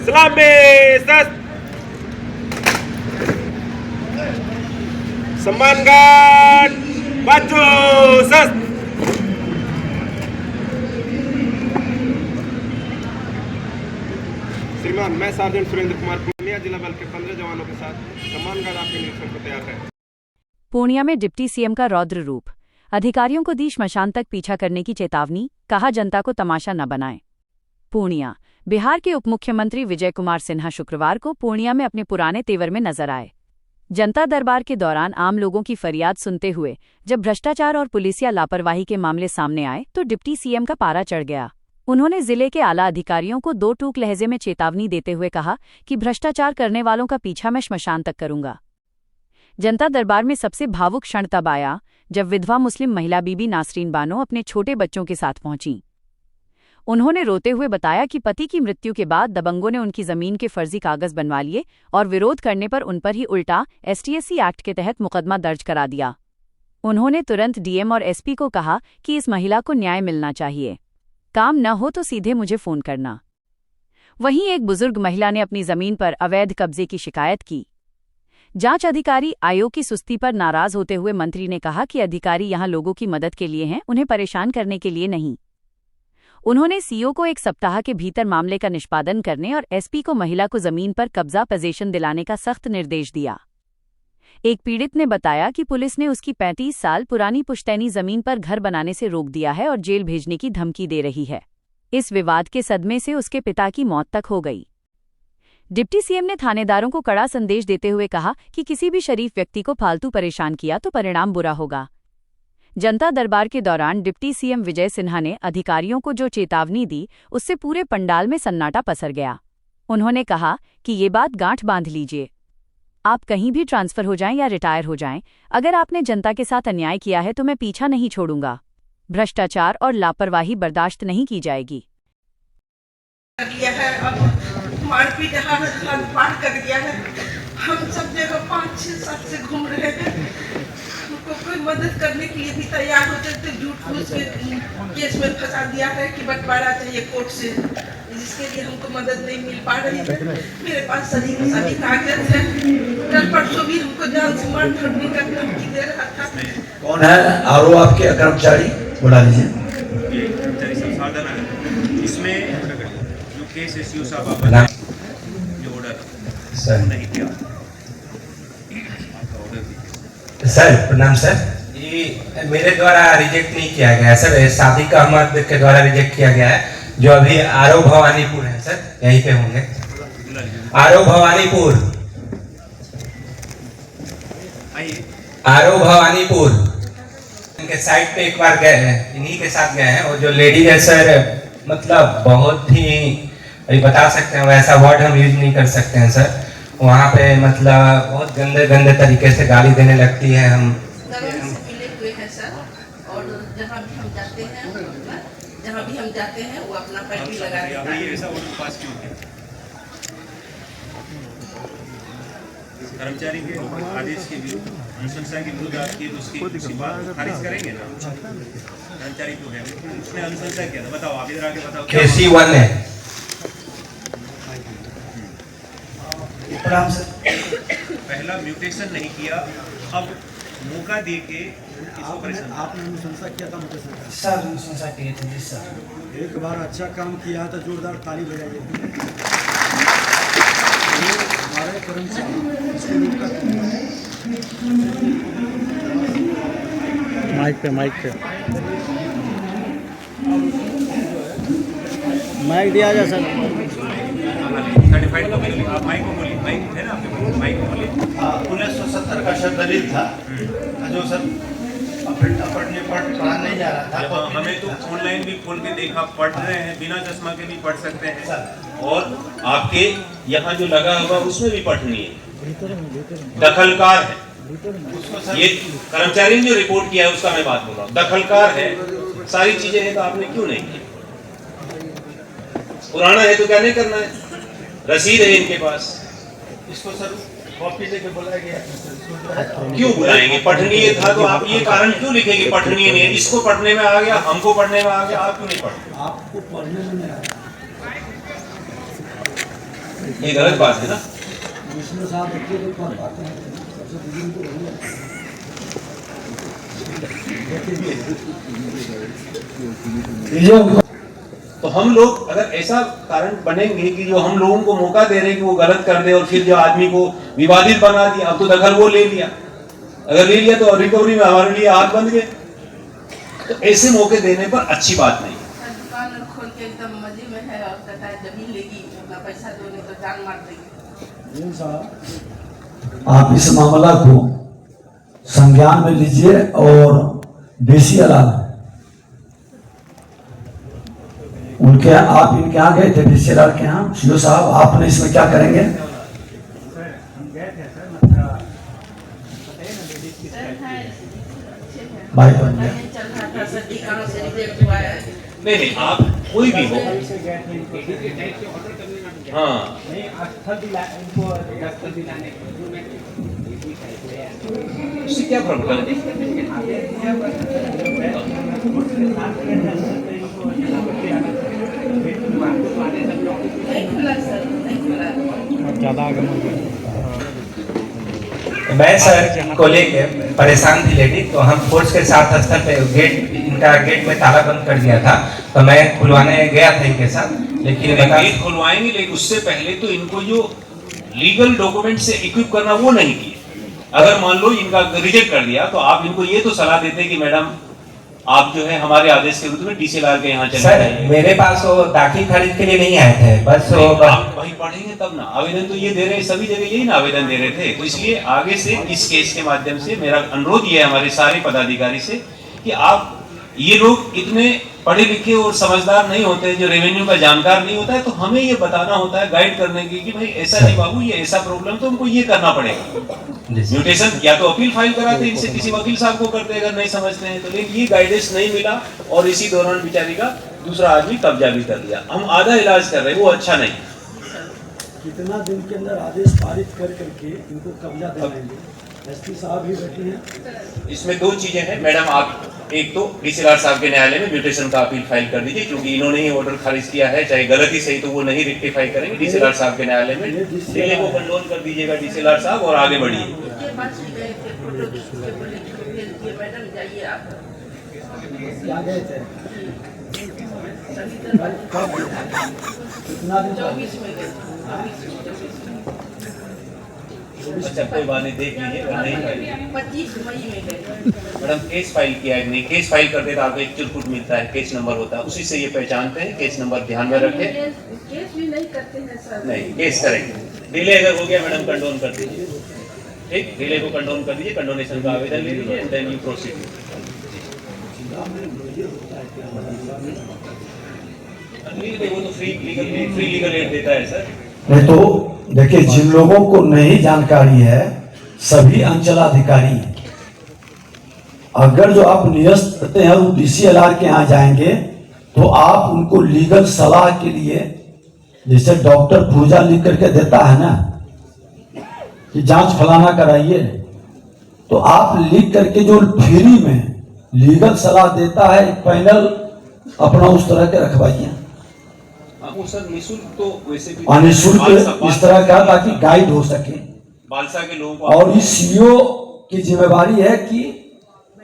सलामी सस्त सम्मानगढ़ बाजू सस्त। श्रीमान, मैं सार्जेंट सुरेंद्र कुमार पूर्णिया जिला बल के 15 जवानों के साथ सम्मानगढ़ आपके निरीक्षण को तैयार है। पूर्णिया में डिप्टी सीएम का रौद्र रूप, अधिकारियों को दी श्मशान तक पीछा करने की चेतावनी, कहा जनता को तमाशा न बनाएं। पूर्णिया, बिहार के उपमुख्यमंत्री विजय कुमार सिन्हा शुक्रवार को पूर्णिया में अपने पुराने तेवर में नजर आए। जनता दरबार के दौरान आम लोगों की फरियाद सुनते हुए जब भ्रष्टाचार और पुलिसिया लापरवाही के मामले सामने आए तो डिप्टी सीएम का पारा चढ़ गया। उन्होंने जिले के आला अधिकारियों को दो टूक लहजे में चेतावनी देते हुए कहा कि भ्रष्टाचार करने वालों का पीछा मैं श्मशान तक करूंगा। जनता दरबार में सबसे भावुक क्षण तब आया जब विधवा मुस्लिम महिला बीबी नासरीन बानो अपने छोटे बच्चों के साथ पहुंची। उन्होंने रोते हुए बताया कि पति की मृत्यु के बाद दबंगों ने उनकी जमीन के फर्जी कागज बनवा लिए और विरोध करने पर उन पर ही उल्टा STSC एक्ट के तहत मुकदमा दर्ज करा दिया। उन्होंने तुरंत DM और SP को कहा कि इस महिला को न्याय मिलना चाहिए, काम न हो तो सीधे मुझे फोन करना। वहीं एक बुजुर्ग महिला ने अपनी जमीन पर अवैध कब्जे की शिकायत की। जांच अधिकारी आयोग की सुस्ती पर नाराज होते हुए मंत्री ने कहा कि अधिकारी यहां लोगों की मदद के लिए हैं, उन्हें परेशान करने के लिए नहीं। उन्होंने CO को एक सप्ताह के भीतर मामले का निष्पादन करने और SP को महिला को जमीन पर कब्जा पोजीशन दिलाने का सख्त निर्देश दिया। एक पीड़ित ने बताया कि पुलिस ने उसकी 35 साल पुरानी पुश्तैनी जमीन पर घर बनाने से रोक दिया है और जेल भेजने की धमकी दे रही है। इस विवाद के सदमे से उसके पिता की मौत तक हो गई। डिप्टी सीएम ने थानेदारों को कड़ा संदेश देते हुए कहा कि किसी भी शरीफ व्यक्ति को फालतू परेशान किया तो परिणाम बुरा होगा। जनता दरबार के दौरान डिप्टी सीएम विजय सिन्हा ने अधिकारियों को जो चेतावनी दी उससे पूरे पंडाल में सन्नाटा पसर गया। उन्होंने कहा कि ये बात गांठ बांध लीजिए, आप कहीं भी ट्रांसफर हो जाएं या रिटायर हो जाएं, अगर आपने जनता के साथ अन्याय किया है तो मैं पीछा नहीं छोड़ूंगा। भ्रष्टाचार और लापरवाही बर्दाश्त नहीं की जाएगी। मारपीट पार कर दिया है। हम सब जगह 5-6 साल से घूम रहे हैं, हमको कोई मदद करने के लिए भी तैयार होते थे। झूठ फूस के केस में फंसा दिया है कि बंटवारा चाहिए कोर्ट से, जिसके लिए हमको मदद नहीं मिल पा रही है। मेरे पास सभी कागज है। कल परसों भी हमको जान से मार धरने का धमकी दे रहा था। कौन है आरोप आपके कर्मचारी, बुला लीजिए। इसमें जो केस SU साहब जो ऑर्डर नहीं किया सर, प्रणाम सर। ये मेरे द्वारा रिजेक्ट नहीं किया गया है सर, सादिक अहमद के द्वारा रिजेक्ट किया गया है, जो अभी आरो भवानीपुर है सर, यहीं पे होंगे। आरो भवानीपुर, आरो भवानीपुर इनके साइड पे एक बार गए हैं, इन्हीं के साथ गए हैं। और जो लेडी है सर, मतलब बहुत ही बता सकते हैं, वैसा वर्ड हम यूज नहीं कर सकते हैं सर। वहाँ पे मतलब बहुत गंदे गंदे तरीके से गाली देने लगती है। हम मिले हुए हैं सर, और जहाँ भी हम जाते हैं वो अपना पैटी लगा देता है। कर्मचारी के आदेश के विरुद्ध अनुशंसा के विरुद्ध आपकी उसकी बात खारिज करेंगे ना? कर्मचारी क्यों है, उसने अनुशंसा किया था, बताओ आप इधर आके बताओ। KC1 है। पहला म्यूटेशन नहीं किया, अब मौका दे के आपने अनुशंसा किया था मुझे सर, अनुशंसा किए थे जी सर। एक बार अच्छा काम किया तो जोरदार ताली बजाइए। हमारे कर्मचारी माइक पे माइक दिया जा सर। सर्टिफाइड आप माइक को बोलिए, माइक है ना आपके पास, माइक को बोलिए। 1970 का शब्द दलित था जो सर पढ़ने पढ़ा नहीं जा रहा था। हमें तो ऑनलाइन भी खोल के देखा, पढ़ रहे हैं, बिना चश्मा के भी पढ़ सकते हैं। और आपके यहाँ जो लगा होगा उसमें भी पढ़नी है, दखलकार है। ये कर्मचारी ने जो रिपोर्ट किया है उसका मैं बात बोल रहा हूँ, दखलकार है, सारी चीजें हैं, तो आपने क्यों नहीं किया? पुराना है तो क्या नहीं करना है, रसीद है इनके पास। इसको सर कॉपी लेके बुलाया गया। क्यों बुलाएंगे? पठनीय था तो आप ये कारण क्यों लिखेंगे पठनीय नहीं? इसको पढ़ने में आ गया, हमको पढ़ने में आ गया, आप क्यों नहीं पढ़ते? आपको पढ़ने में नहीं आया। ये गलत बात है ना। विष्णु साहब बच्चे तो पढ़ पाते हैं, सबसे बुजुर्ग तो वही है। तो हम लोग अगर ऐसा कारण बनेंगे कि जो हम लोगों को मौका दे रहे हैं कि वो गलत कर दे और फिर जो आदमी को विवादित बना दिया, अब तो दखल वो ले लिया, अगर ले लिया तो रिकवरी में हमारे लिए हाथ बंद गए, तो ऐसे मौके देने पर अच्छी बात नहीं। दुकान खोल के एकदम मजे में है और कहता है जमीन लेगी अपना पैसा दो नहीं तो जान मार देगी। साहब आप इस मामला को संज्ञान में लीजिए और DCLR उनके आप इनके यहाँ गए थे DCLR के यहाँ, CO साहब आपने इसमें क्या करेंगे? भाई बन गया। चल रहा था सर कहाँ से रिजेक्ट हुआ है। नहीं आप कोई भी हो, हाँ उससे क्या फर्क पड़ता नहीं खुला सर, नहीं खुला। मैं सर को लेके परेशान थी लेडी, तो हम फोर्स के साथ स्थल पे इनका गेट में ताला बंद कर दिया था, तो मैं खुलवाने गया था इनके साथ, लेकिन गेट खुलवाएंगे, लेकिन उससे पहले तो इनको जो लीगल डॉक्यूमेंट से इक्विप करना वो नहीं किए। अगर मान लो इनका रिजेक्ट कर दिया तो आप इनको ये तो सलाह देते कि मैडम आप जो है हमारे आदेश के विरुद्ध में DCLR के यहाँ चले सर जाइए। मेरे पास वो दाखिल खारिज के लिए नहीं आए थे, बस वो आप वही पढ़ेंगे तब ना। आवेदन तो ये दे रहे, सभी जगह यही ना आवेदन दे रहे थे। तो इसलिए आगे से इस केस के माध्यम से मेरा अनुरोध ये है हमारे सारे पदाधिकारी से कि आप, ये लोग इतने पढ़े लिखे और समझदार नहीं होते, जो रेवेन्यू का जानकार नहीं होता है, तो हमें ये बताना होता है, गाइड करने की कि भाई ऐसा नहीं बाबू, ये ऐसा प्रॉब्लम तो हमको ये करना पड़ेगा। म्यूटेशन या तो अपील फाइल कराते, इनसे किसी वकील साहब को करते अगर नहीं समझते हैं तो, लेकिन ये गाइडेंस नहीं मिला और इसी दौरान बेचारी का दूसरा आदमी कब्जा भी कर लिया। हम आधा इलाज कर रहे हैं, वो अच्छा नहीं। कितना दिन के अंदर आदेश पारित कर करके इनको कब्जा दिलाएंगे? SP साहब ही बैठे हैं। इसमें दो चीजें हैं मैडम, आप एक तो DCLR साहब के न्यायालय में म्यूटेशन का अपील फाइल कर दीजिए, क्योंकि इन्होंने ही ऑर्डर खारिज किया है, चाहे गलती सही तो वो नहीं रेक्टिफाई करेंगे। DCLR साहब के न्यायालय में डिले को कंट्रोल कर दीजिएगा DCLR साहब, और आगे बढ़िए। के पास भी गए थे, फोटो खींच के बोले कि भेज दिए मैडम, जाइए आप। क्या गए थे? कब? कितना दिन? 24 में गए थे। अच्छा कोई बात नहीं, देख लीजिए अगर नहीं फाइल। 25 मई में गए। मैडम केस फाइल किया है नहीं, केस फाइल करते तो आपको एक चिरकुट मिलता है, केस नंबर होता है, उसी से ये पहचानते हैं। केस नंबर ध्यान में रखें। केस भी नहीं करते हैं सर। नहीं केस करेंगे, डिले अगर हो गया मैडम कंडोन कर दीजिए, ठीक, डिले को कंडोन कर दीजिए, कंडोनेशन का आवेदन ले लीजिए, देन यू प्रोसीड। वो तो फ्री लीगल एड देता है सर। नहीं तो देखिए, जिन लोगों को नहीं जानकारी है सभी अंचलाधिकारी हैं। अगर जो आप नियस्त करते हैं वो DCLR के यहाँ जाएंगे तो आप उनको लीगल सलाह के लिए, जैसे डॉक्टर पूजा लिख करके देता है ना कि जांच फलाना कराइए, तो आप लिख करके जो फ्री में लीगल सलाह देता है एक पैनल अपना उस तरह के रखवाइए। वो सर निःशुल्क तो वैसे भी निःशुल्क इस तरह का, ताकि गाइड हो सके। बालसा के लोगों को, और इस CO की जिम्मेवारी है कि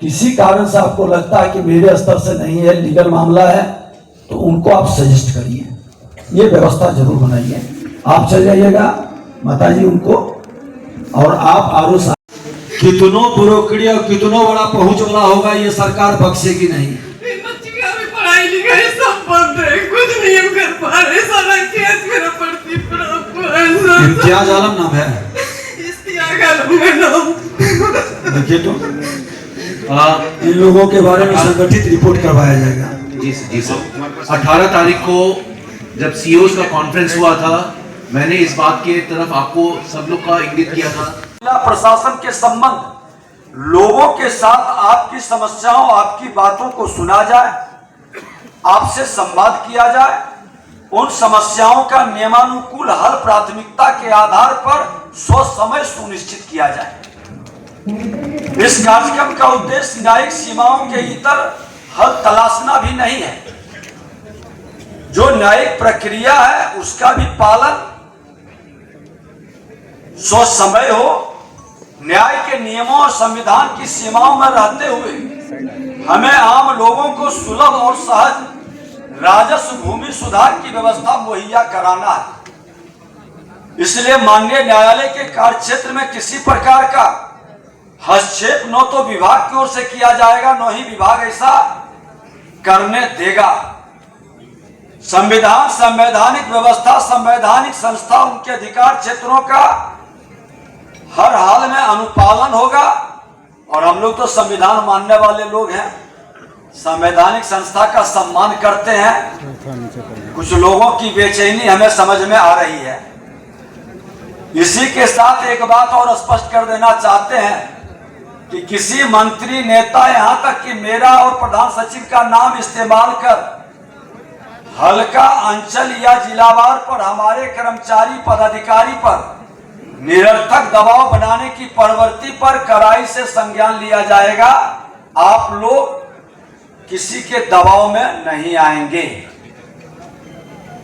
किसी कारण से आपको लगता है कि मेरे स्तर से नहीं है, लीगल मामला है, तो उनको आप सजेस्ट करिए, ये व्यवस्था जरूर बनाइए। आप चल जाइएगा माता जी उनको, और आप आरो कितनों ब्रोकरी और कितनों बड़ा पहुंच वाला होगा, ये सरकार बख्शेगी नहीं। बच्चियां भी पढ़ाई लिखाई सब बंद है, कुछ नहीं हम कर पा रहे, सारा केस मेरा पड़ती पड़ा। इम्तियाज आलम नाम है, इश्तियाक आलम है नाम। देखिए तो इन लोगों के बारे में संगठित रिपोर्ट करवाया जाएगा। जी सर। 18 तारीख को जब CEOs का कॉन्फ्रेंस हुआ था, मैंने इस बात के तरफ आपको सब लोग का इंगित किया था। जिला प्रशासन के संबंध, लोगों के साथ आपकी समस्याओं, आपकी बातों को सुना जाए, आपसे संवाद किया जाए, उन समस्याओं का नियमानुकूल हल प्राथमिकता के आधार पर समय सुनिश्चित किया जाए। इस कार्यक्रम का उद्देश्य न्यायिक सीमाओं के इतर हल तलाशना भी नहीं है। जो न्यायिक प्रक्रिया है उसका भी पालन सो समय हो, न्याय के नियमों और संविधान की सीमाओं में रहते हुए हमें आम लोगों को सुलभ और सहज राजस्व भूमि सुधार की व्यवस्था मुहैया कराना है। इसलिए माननीय न्यायालय के कार्य क्षेत्र में किसी प्रकार का हस्तक्षेप न तो विभाग की ओर से किया जाएगा, न ही विभाग ऐसा करने देगा। संविधान, संवैधानिक व्यवस्था, संवैधानिक संस्था, उनके अधिकार क्षेत्रों का हर हाल में अनुपालन होगा। और हम लोग तो संविधान मानने वाले लोग हैं, संवैधानिक संस्था का सम्मान करते हैं। कुछ लोगों की बेचैनी हमें समझ में आ रही है। इसी के साथ एक बात और स्पष्ट कर देना चाहते हैं कि किसी मंत्री, नेता, यहां तक कि मेरा और प्रधान सचिव का नाम इस्तेमाल कर हल्का, अंचल या जिलावार पर हमारे कर्मचारी, पदाधिकारी पर निरर्थक दबाव बनाने की प्रवृत्ति पर कड़ाई से संज्ञान लिया जाएगा। आप लोग किसी के दबाव में नहीं आएंगे।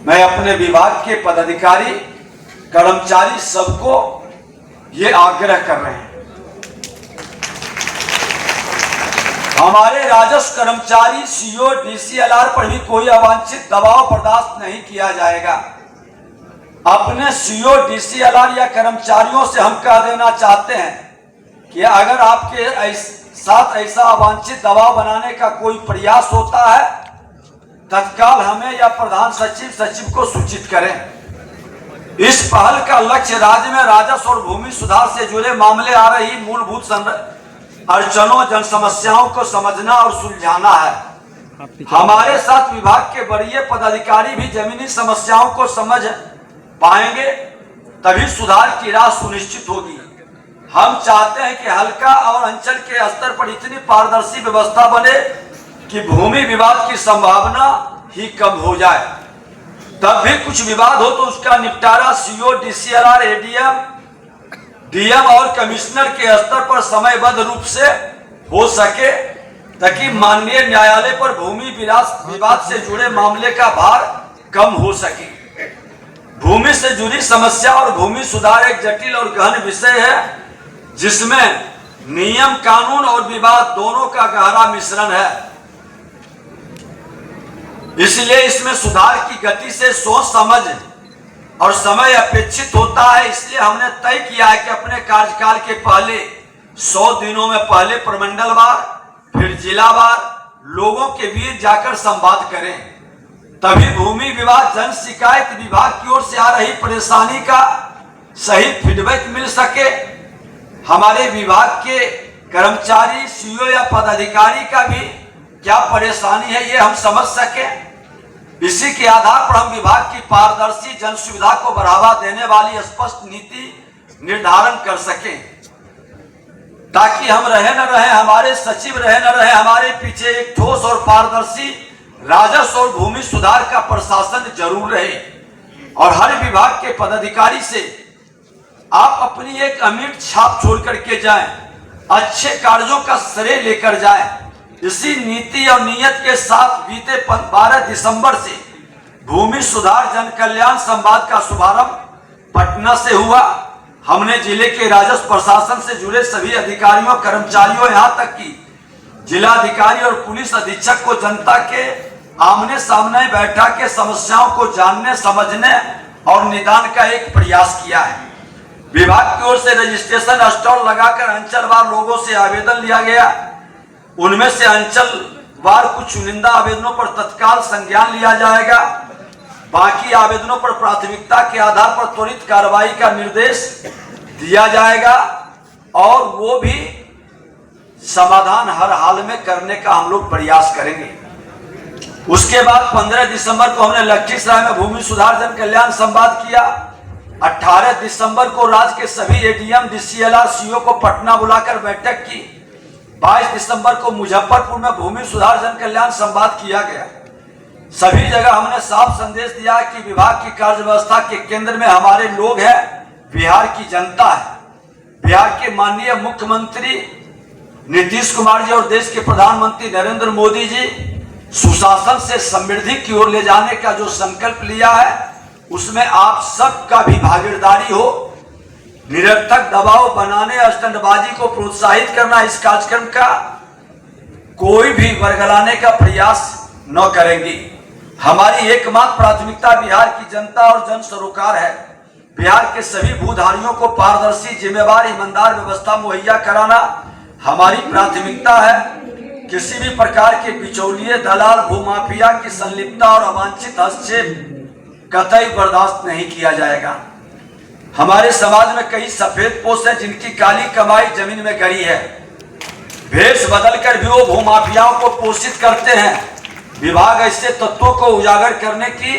मैं अपने विभाग के पदाधिकारी, कर्मचारी सबको ये आग्रह कर रहे हैं। हमारे राजस्व कर्मचारी, सीओ, डीसीएलआर पर भी कोई अवांछित दबाव बर्दाश्त नहीं किया जाएगा। अपने सीओ, डीसीएलआर या कर्मचारियों से हम कह देना चाहते हैं कि अगर आपके साथ ऐसा अवांछित दबाव बनाने का कोई प्रयास होता है, तत्काल हमें या प्रधान सचिव, सचिव को सूचित करें। इस पहल का लक्ष्य राज्य में राजस्व और भूमि सुधार से जुड़े मामले आ रही मूलभूत अड़चनों, जन समस्याओं को समझना और सुलझाना है। हमारे साथ विभाग के वरीय पदाधिकारी भी जमीनी समस्याओं को समझ पाएंगे, तभी सुधार की राह सुनिश्चित होगी। हम चाहते हैं कि हल्का और अंचल के स्तर पर इतनी पारदर्शी व्यवस्था बने कि भूमि विवाद की संभावना ही कम हो जाए। तब भी कुछ विवाद हो तो उसका निपटारा सीओ, डीसीएलआर, एडीएम, डीएम और कमिश्नर के स्तर पर समयबद्ध रूप से हो सके, ताकि माननीय न्यायालय पर भूमि विवाद से जुड़े मामले का भार कम हो सके। भूमि से जुड़ी समस्या और भूमि सुधार एक जटिल और गहन विषय है, जिसमें नियम, कानून और विवाद दोनों का गहरा मिश्रण है। इसलिए इसमें सुधार की गति से सोच समझ और समय अपेक्षित होता है। इसलिए हमने तय किया है कि अपने कार्यकाल के पहले 100 दिनों में पहले प्रमंडलवार, फिर जिलावार लोगों के बीच जाकर संवाद करें, तभी भूमि विवाद जन शिकायत विभाग की ओर से आ रही परेशानी का सही फीडबैक मिल सके। हमारे विभाग के कर्मचारी, सीओ या पदाधिकारी का भी क्या परेशानी है ये हम समझ सके। इसी के आधार पर हम विभाग की पारदर्शी, जन सुविधा को बढ़ावा देने वाली स्पष्ट नीति निर्धारण कर सकें, ताकि हम रहे न रहे, हमारे सचिव रहे न रहे, हमारे पीछे एक ठोस और पारदर्शी राजस्व और भूमि सुधार का प्रशासन जरूर रहे। और हर विभाग के पदाधिकारी से आप अपनी एक अमिट छाप छोड़ करके जाएं, अच्छे कार्यों का श्रेय लेकर जाएं। इसी नीति और नियत के साथ बीते 12 दिसंबर से भूमि सुधार जन कल्याण संवाद का शुभारंभ पटना से हुआ। हमने जिले के राजस्व प्रशासन से जुड़े सभी अधिकारियों, कर्मचारियों, यहाँ तक कि जिलाधिकारी और पुलिस अधीक्षक को जनता के आमने सामने बैठा के समस्याओं को जानने, समझने और निदान का एक प्रयास किया है। विभाग की ओर से रजिस्ट्रेशन स्टॉल लगाकर अंचलवार लोगों से आवेदन लिया गया। उनमें से अंचलवार कुछ चुनिंदा आवेदनों पर तत्काल संज्ञान लिया जाएगा। बाकी आवेदनों पर प्राथमिकता के आधार पर त्वरित कार्रवाई का निर्देश दिया जाएगा और वो भी समाधान हर हाल में करने का हम लोग प्रयास करेंगे। उसके बाद 15 दिसंबर को हमने लखीसराय में भूमि सुधार जन कल्याण संवाद किया। 18 दिसंबर को राज्य के सभी एडीएम, डीसीएलआर, सीओ को पटना बुलाकर बैठक की। 22 दिसंबर को मुजफ्फरपुर में भूमि सुधार जन कल्याण संवाद किया गया। सभी जगह हमने साफ संदेश दिया कि विभाग की कार्य व्यवस्था के केंद्र में हमारे लोग हैं, बिहार की जनता है। बिहार के माननीय मुख्यमंत्री नीतीश कुमार जी और देश के प्रधानमंत्री नरेंद्र मोदी जी सुशासन से समृद्धि की ओर ले जाने का जो संकल्प लिया है, उसमें आप सबका भी भागीदारी हो। निरर्थक दबाव बनाने और स्टंटबाजी को प्रोत्साहित करना, इस कार्यक्रम का कोई भी वर्गलाने का प्रयास न करेंगे। हमारी एकमात्र प्राथमिकता बिहार की जनता और जन सरोकार है। बिहार के सभी भूधारियों को पारदर्शी, जिम्मेवार, ईमानदार व्यवस्था मुहैया कराना हमारी प्राथमिकता है। किसी भी प्रकार के बिचौलिए, दलाल, भूमाफिया की संलिप्तता और अवांछित हस्तक्षेप कतई बर्दाश्त नहीं किया जाएगा। हमारे समाज में कई सफेदपोश हैं जिनकी काली कमाई जमीन में गड़ी है। भेष बदलकर भी वो भूमाफियाओं को पोषित करते हैं। विभाग ऐसे तत्वों को उजागर करने की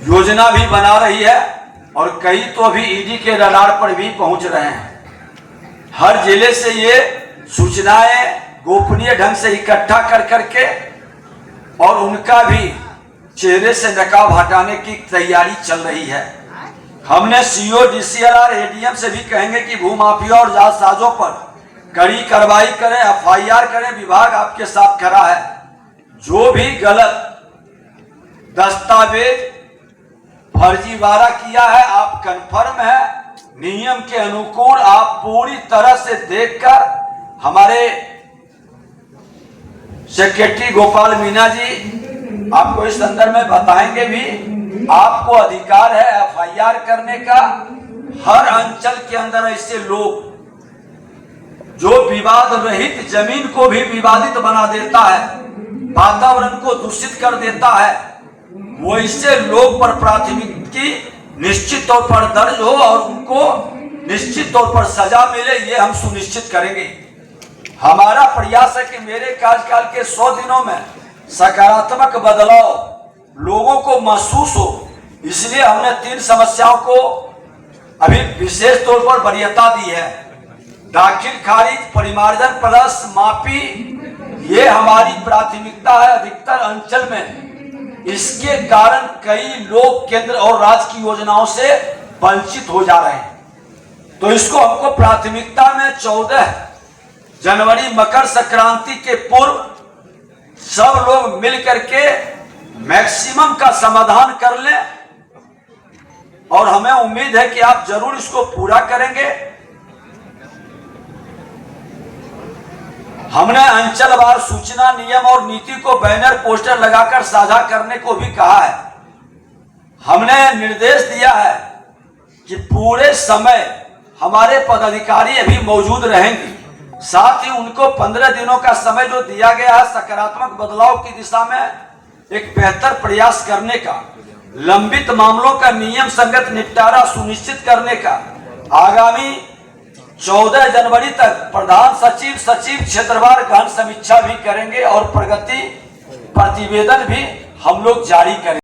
योजना भी बना रही है और कई तो अभी ईडी के रडार पर भी पहुंच रहे हैं। हर जिले से ये सूचनाएं गोपनीय ढंग से इकट्ठा कर करके और उनका भी चेहरे से नकाब हटाने की तैयारी चल रही है। हमने सीओ, डीसीएलआर, एडीएम से भी कहेंगे कि भूमाफिया और जालसाजों पर कड़ी कार्रवाई करें, एफआईआर करें। विभाग आपके साथ खड़ा है। जो भी गलत दस्तावेज फर्जीवाड़ा किया है, आप कंफर्म है, नियम के अनुकूल आप पूरी तरह से देखकर हमारे सेक्रेटरी गोपाल मीना जी आपको इस संदर्भ में बताएंगे भी। आपको अधिकार है एफआईआर करने का। हर अंचल के अंदर ऐसे लोग जो विवाद रहित जमीन को भी विवादित बना देता है, वातावरण को दूषित कर देता है, वो ऐसे लोग पर प्राथमिकी निश्चित तौर पर दर्ज हो और उनको निश्चित तौर पर सजा मिले, ये हम सुनिश्चित करेंगे। हमारा प्रयास है कि मेरे कार्यकाल के 100 दिनों में सकारात्मक बदलाव लोगों को महसूस हो। इसलिए हमने 3 समस्याओं को अभी विशेष तौर पर वरीयता दी है। दाखिल खारिज, परिमार्जन प्लस माफी, ये हमारी प्राथमिकता है अधिकतर अंचल में। इसके कारण कई लोग केंद्र और राज्य की योजनाओं से वंचित हो जा रहे हैं। तो इसको हमको प्राथमिकता में 14 जनवरी मकर संक्रांति के पूर्व सब लोग मिल करके मैक्सिमम का समाधान कर लें और हमें उम्मीद है कि आप जरूर इसको पूरा करेंगे। हमने अंचलवार सूचना, नियम और नीति को बैनर, पोस्टर लगाकर साझा करने को भी कहा है। हमने निर्देश दिया है कि पूरे समय हमारे पदाधिकारी अभी मौजूद रहेंगे। साथ ही उनको 15 दिनों का समय जो दिया गया है सकारात्मक बदलाव की दिशा में एक बेहतर प्रयास करने का, लंबित मामलों का नियम संगत निपटारा सुनिश्चित करने का। आगामी 14 जनवरी तक प्रधान सचिव, सचिव क्षेत्रवार गहन समीक्षा भी करेंगे और प्रगति प्रतिवेदन भी हम लोग जारी करेंगे।